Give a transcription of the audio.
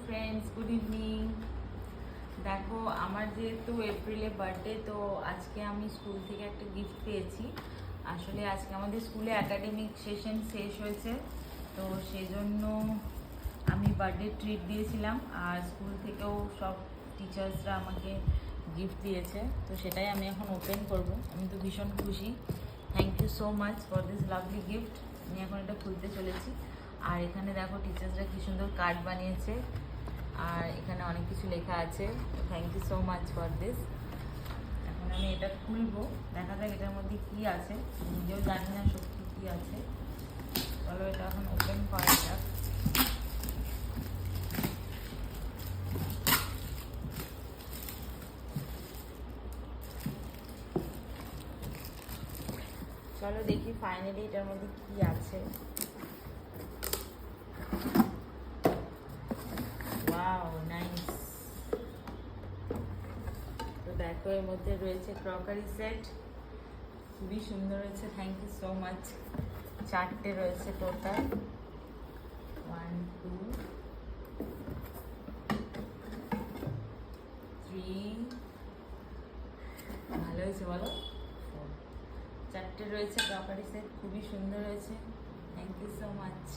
Friends, good evening. দেখো, আমার যেহেতু এপ্রিলে বার্থডে, তো আজকে আমি স্কুল থেকে একটা গিফট পেয়েছি। আসলে আজকে আমাদের স্কুলে একাডেমিক সেশন শেষ হয়েছে, তো সেই জন্য আমি বার্থডে ট্রিট দিয়েছিলাম, আর স্কুল থেকেও সব টিচার্সরা আমাকে গিফট দিয়েছে, তো সেটাই আমি এখন ওপেন করব। আমি তো ভীষণ খুশি। Thank you so much for this lovely gift. আমি এখন এটা খুলতে চলেছি। আর এখানে দেখো টিচার্সরা কি সুন্দর কার্ড বানিয়েছে, আর এখানে অনেক কিছু লেখা আছে। Thank you so much for this. এখন আমি এটা খুলবো, দেখা যাক এটার মধ্যে কি আছে। নিজেও জানি না সত্যি কি আছে। চলো এটা এখন ওপেন করা যাক। চলো দেখি ফাইনালি এটার মধ্যে কি আছে। Wow, nice. তো দেখো, এর মধ্যে রয়েছে ক্রকারি সেট, খুবই সুন্দর হয়েছে। Thank you so much. 4টে রয়েছে টোটাল। 1 2 3, ভালো হয়েছে বলো। 4টে রয়েছে ক্রকারি সেট, খুবই সুন্দর হয়েছে। Thank you so much.